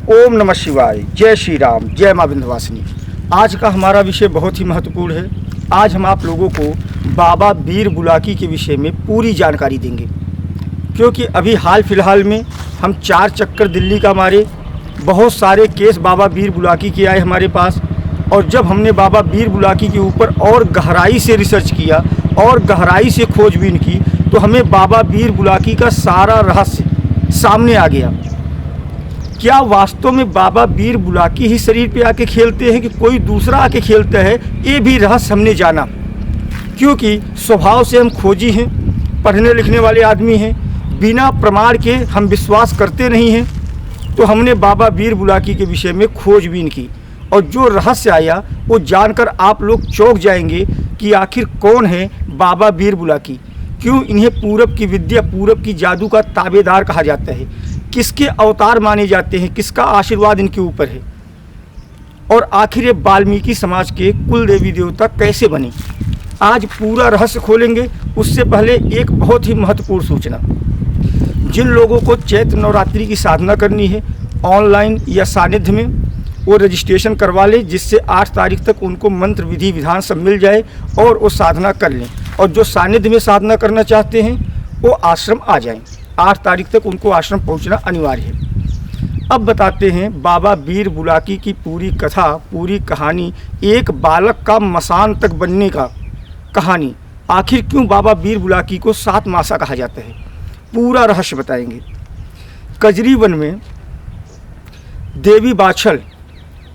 ओम नमः शिवाय, जय श्री राम, जय माँ विंध्यवासिनी। आज का हमारा विषय बहुत ही महत्वपूर्ण है। आज हम आप लोगों को बाबा वीर बुलाकी के विषय में पूरी जानकारी देंगे, क्योंकि अभी हाल फिलहाल में हम 4 चक्कर दिल्ली का मारे, बहुत सारे केस बाबा वीर बुलाकी के आए हमारे पास। और जब हमने बाबा वीर बुलाकी के ऊपर और गहराई से रिसर्च किया और गहराई से खोजबीन की, तो हमें बाबा वीर बुलाकी का सारा रहस्य सामने आ गया। क्या वास्तव में बाबा वीर बुलाकी ही शरीर पे आके खेलते हैं कि कोई दूसरा आके खेलता है, ये भी रहस्य हमने जाना। क्योंकि स्वभाव से हम खोजी हैं, पढ़ने लिखने वाले आदमी हैं, बिना प्रमाण के हम विश्वास करते नहीं हैं। तो हमने बाबा वीर बुलाकी के विषय में खोजबीन की और जो रहस्य आया वो जानकर आप लोग चौंक जाएंगे कि आखिर कौन है बाबा वीर बुलाकी, क्यों इन्हें पूरब की विद्या, पूरब की जादू का ताबेदार कहा जाता है, किसके अवतार माने जाते हैं, किसका आशीर्वाद इनके ऊपर है, और आखिर ये वाल्मीकि समाज के कुल देवी देवता कैसे बने। आज पूरा रहस्य खोलेंगे। उससे पहले एक बहुत ही महत्वपूर्ण सूचना, जिन लोगों को चैत्र नवरात्रि की साधना करनी है ऑनलाइन या सानिध्य में, वो रजिस्ट्रेशन करवा लें, जिससे 8 तारीख तक उनको मंत्र विधि विधान सब मिल जाए और वो साधना कर लें। और जो सानिध्य में साधना करना चाहते हैं वो आश्रम आ जाएं। 8 तारीख तक उनको आश्रम पहुंचना अनिवार्य है। अब बताते हैं बाबा वीर बुलाकी की पूरी कथा, पूरी कहानी, एक बालक का मसान तक बनने का कहानी। आखिर क्यों बाबा वीर बुलाकी को 7 मासा कहा जाता है, पूरा रहस्य बताएंगे। कजरी वन में देवी बाछल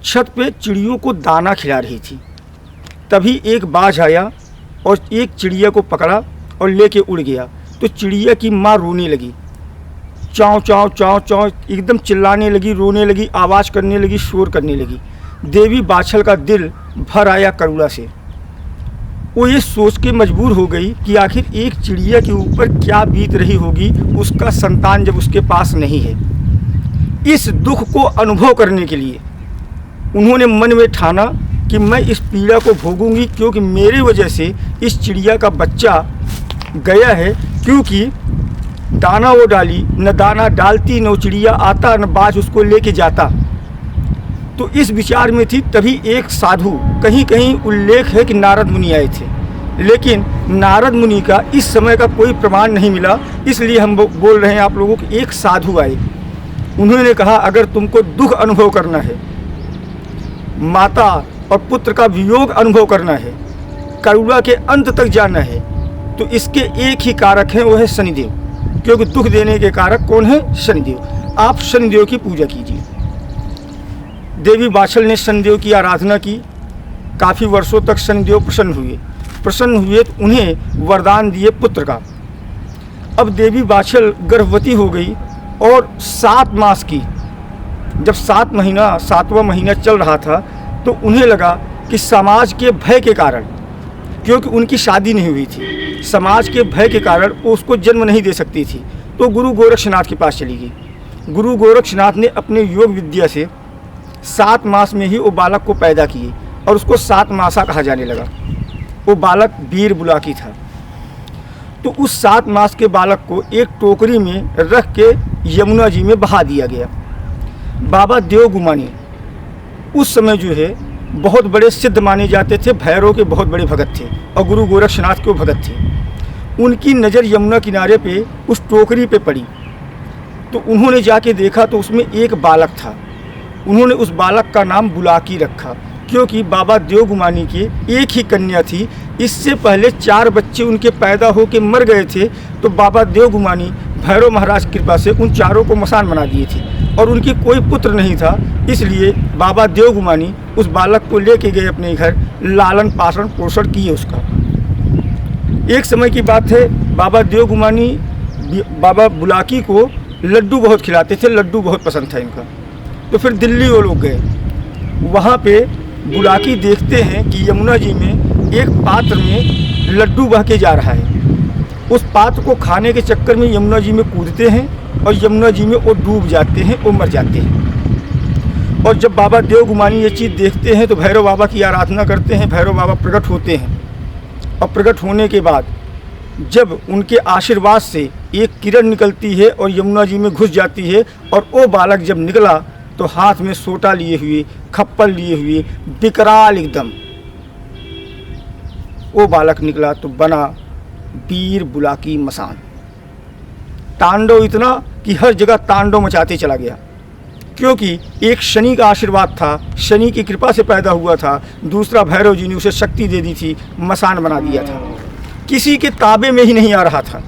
छत पे चिड़ियों को दाना खिला रही थी। तभी एक बाज आया और एक चिड़िया को पकड़ा और लेके उड़ गया। तो चिड़िया की माँ रोने लगी, चाँव चाँव चाँव चाँव एकदम चिल्लाने लगी, रोने लगी, आवाज़ करने लगी, शोर करने लगी। देवी बाछल का दिल भर आया करुणा से। वो ये सोच के मजबूर हो गई कि आखिर एक चिड़िया के ऊपर क्या बीत रही होगी उसका संतान जब उसके पास नहीं है। इस दुख को अनुभव करने के लिए उन्होंने मन में ठाना कि मैं इस पीड़ा को भोगूंगी, क्योंकि मेरी वजह से इस चिड़िया का बच्चा गया है। क्योंकि दाना वो डाली, न दाना डालती, न चिड़िया आता, न बाज उसको लेके जाता। तो इस विचार में थी। तभी एक साधु, कहीं कहीं उल्लेख है कि नारद मुनि आए थे, लेकिन नारद मुनि का इस समय का कोई प्रमाण नहीं मिला, इसलिए हम बोल रहे हैं आप लोगों को। एक साधु आए, उन्होंने कहा अगर तुमको दुख अनुभव करना है, माता और पुत्र का वियोग अनुभव करना है, करुणा के अंत तक जाना है, तो इसके एक ही कारक हैं, वो है शनिदेव। क्योंकि दुख देने के कारक कौन है? शनिदेव। आप शनिदेव की पूजा कीजिए। देवी बाछल ने शनिदेव की आराधना की। काफ़ी वर्षों तक शनिदेव प्रसन्न हुए तो उन्हें वरदान दिए पुत्र का। अब देवी बाछल गर्भवती हो गई और 7 मास की, जब 7वां महीना चल रहा था, तो उन्हें लगा कि समाज के भय के कारण, क्योंकि उनकी शादी नहीं हुई थी, समाज के भय के कारण वो उसको जन्म नहीं दे सकती थी। तो गुरु गोरक्षनाथ के पास चली गई। गुरु गोरक्षनाथ ने अपने योग विद्या से 7 मास में ही वो बालक को पैदा किए और उसको 7 मासा कहा जाने लगा। वो बालक वीर बुलाकी था। तो उस 7 मास के बालक को एक टोकरी में रख के यमुना जी में बहा दिया गया। बाबा देवगुमानी उस समय जो है बहुत बड़े सिद्ध माने जाते थे, भैरव के बहुत बड़े भगत थे और गुरु गोरक्षनाथ के भगत थे। उनकी नज़र यमुना किनारे पे उस टोकरी पे पड़ी, तो उन्होंने जाके देखा तो उसमें एक बालक था। उन्होंने उस बालक का नाम बुलाकी रखा, क्योंकि बाबा देवगुमानी की एक ही कन्या थी। इससे पहले 4 बच्चे उनके पैदा होकर मर गए थे। तो बाबा देवगुमानी भैरव महाराज की कृपा से उन 4 को मसान बना दिए थे और उनकी कोई पुत्र नहीं था। इसलिए बाबा देवगुमानी उस बालक को लेके गए अपने घर, लालन पालन पोषण किए उसका। एक समय की बात है, बाबा देवगुमानी बाबा बुलाकी को लड्डू बहुत खिलाते थे, लड्डू बहुत पसंद था इनका। तो फिर दिल्ली वो लोग गए। वहाँ पे बुलाकी देखते हैं कि यमुना जी में एक पात्र में लड्डू बह के जा रहा है। उस पात्र को खाने के चक्कर में यमुना जी में कूदते हैं और यमुना जी में वो डूब जाते हैं, वो मर जाते हैं। और जब बाबा देवगुमानी ये चीज़ देखते हैं तो भैरव बाबा की आराधना करते हैं। भैरव बाबा प्रकट होते हैं और प्रकट होने के बाद जब उनके आशीर्वाद से एक किरण निकलती है और यमुना जी में घुस जाती है, और वो बालक जब निकला तो हाथ में सोटा लिए हुए, खप्पल लिए हुए, विकराल एकदम वो बालक निकला तो बना वीर बुलाकी मसान। तांडव इतना कि हर जगह तांडव मचाते चला गया, क्योंकि एक शनि का आशीर्वाद था, शनि की कृपा से पैदा हुआ था, दूसरा भैरव जी ने उसे शक्ति दे दी थी, मसान बना दिया था। किसी के ताबे में ही नहीं आ रहा था,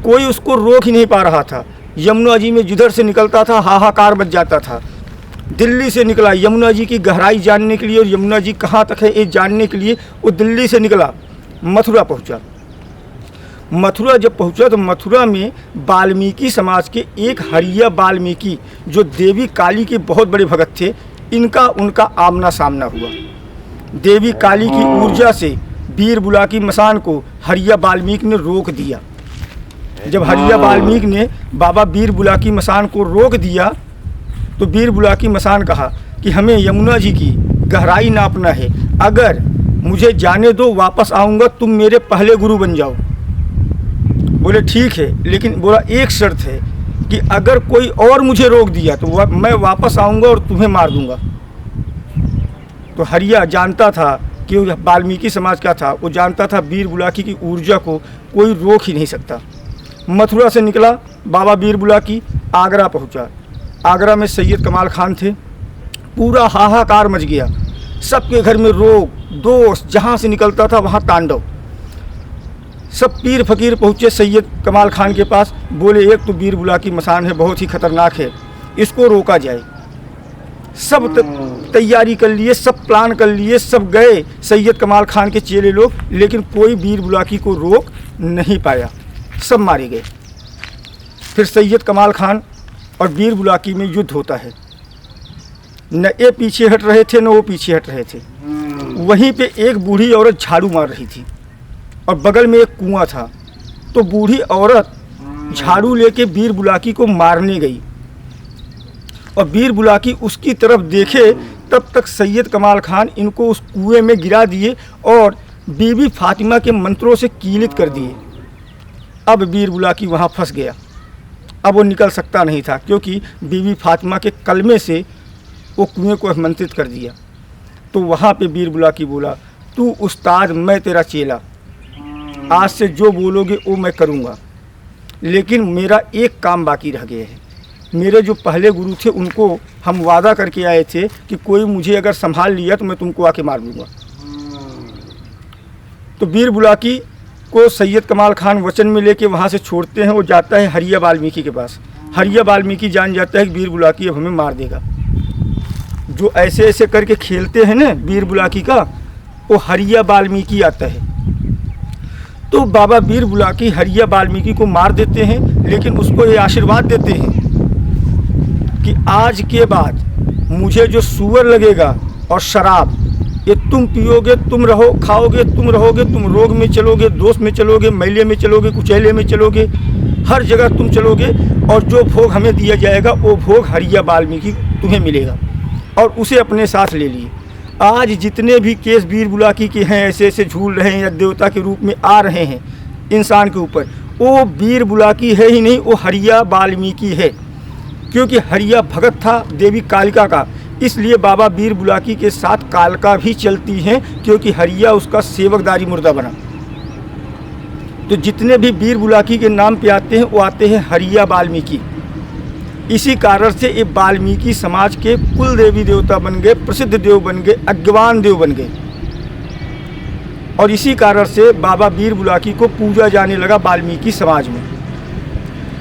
कोई उसको रोक ही नहीं पा रहा था। यमुना जी में जिधर से निकलता था हाहाकार मच जाता था। दिल्ली से निकला यमुना जी की गहराई जानने के लिए, और यमुना जी कहाँ तक है ये जानने के लिए वो दिल्ली से निकला, मथुरा पहुँचा। मथुरा जब पहुँचा तो मथुरा में वाल्मीकि समाज के एक हरिया वाल्मीकि जो देवी काली के बहुत बड़े भगत थे, उनका आमना सामना हुआ। देवी काली की ऊर्जा से वीर बुलाकी मसान को हरिया वाल्मीकि ने रोक दिया। जब हरिया वाल्मीकि ने बाबा वीर बुलाकी मसान को रोक दिया तो वीर बुलाकी मसान कहा कि हमें यमुना जी की गहराई नापना है, अगर मुझे जाने दो वापस आऊँगा, तुम मेरे पहले गुरु बन जाओ। बोले ठीक है, लेकिन बोला एक शर्त है कि अगर कोई और मुझे रोक दिया तो मैं वापस आऊँगा और तुम्हें मार दूँगा। तो हरिया जानता था कि वाल्मीकि समाज का था, वो जानता था वीर बुलाकी की ऊर्जा को कोई रोक ही नहीं सकता। मथुरा से निकला बाबा वीर बुलाकी, आगरा पहुंचा। आगरा में सैयद कमाल खान थे। पूरा हाहाकार मच गया, सबके घर में रोग दोस्त, जहाँ से निकलता था वहाँ तांडव। सब पीर फकीर पहुँचे सैयद कमाल खान के पास, बोले एक तो वीर बुलाकी मसान है, बहुत ही खतरनाक है, इसको रोका जाए। सब तैयारी कर लिए, सब प्लान कर लिए, सब गए सैयद कमाल खान के चेले लोग, लेकिन कोई वीर बुलाकी को रोक नहीं पाया, सब मारे गए। फिर सैयद कमाल खान और वीर बुलाकी में युद्ध होता है। न ये पीछे हट रहे थे न वो पीछे हट रहे थे। वहीं पे एक बूढ़ी औरत झाड़ू मार रही थी और बगल में एक कुआं था, तो बूढ़ी औरत झाड़ू लेके वीर बुलाकी को मारने गई और वीर बुलाकी उसकी तरफ देखे तब तक सैयद कमाल खान इनको उस कुएं में गिरा दिए और बीबी फातिमा के मंत्रों से कीलित कर दिए। अब वीर बुलाकी वहाँ फंस गया, अब वो निकल सकता नहीं था, क्योंकि बीबी फातिमा के कलमे से वो कुएं को आमंत्रित कर दिया। तो वहाँ पे वीर बुलाकी बोला, तू उस्ताद, मैं तेरा चेला, आज से जो बोलोगे वो मैं करूँगा, लेकिन मेरा एक काम बाकी रह गया है। मेरे जो पहले गुरु थे उनको हम वादा करके आए थे कि कोई मुझे अगर संभाल लिया तो मैं तुमको आके मार दूँगा। तो वीर बुलाकी को सैयद कमाल खान वचन में लेके वहाँ से छोड़ते हैं। वो जाता है हरिया वाल्मीकि के पास। हरिया वाल्मीकि जान जाता है कि वीर बुलाकी अब हमें मार देगा। जो ऐसे ऐसे करके खेलते हैं ना वीर बुलाकी का, वो हरिया वाल्मीकि आता है। तो बाबा वीर बुलाकी हरिया वाल्मीकि को मार देते हैं, लेकिन उसको ये आशीर्वाद देते हैं कि आज के बाद मुझे जो सूअर लगेगा और शराब, ये तुम पियोगे, तुम रहो, खाओगे, तुम रहोगे, तुम रोग में चलोगे, दोष में चलोगे, मैले में चलोगे, कुचैले में चलोगे, हर जगह तुम चलोगे, और जो भोग हमें दिया जाएगा वो भोग हरिया वाल्मीकि तुम्हें मिलेगा। और उसे अपने साथ ले लिए। आज जितने भी केस वीर बुलाकी के हैं, ऐसे ऐसे झूल रहे हैं या देवता के रूप में आ रहे हैं इंसान के ऊपर, वो वीर बुलाकी है ही नहीं, वो हरिया वाल्मीकि है। क्योंकि हरिया भगत था देवी कालिका का, इसलिए बाबा वीर बुलाकी के साथ कालिका भी चलती हैं, क्योंकि हरिया उसका सेवकदारी मुर्दा बना। तो जितने भी वीर बुलाकी के नाम पे आते हैं वो आते हैं हरिया वाल्मीकि। इसी कारण से ये वाल्मीकि समाज के कुल देवी देवता बन गए, प्रसिद्ध देव बन गए, अज्ञवान देव बन गए। और इसी कारण से बाबा वीर बुलाकी को पूजा जाने लगा वाल्मीकि समाज में।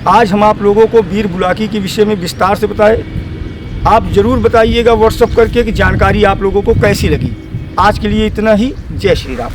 आज हम आप लोगों को वीर बुलाकी के विषय में विस्तार से बताए। आप ज़रूर बताइएगा व्हाट्सएप करके कि जानकारी आप लोगों को कैसी लगी। आज के लिए इतना ही। जय श्री राम।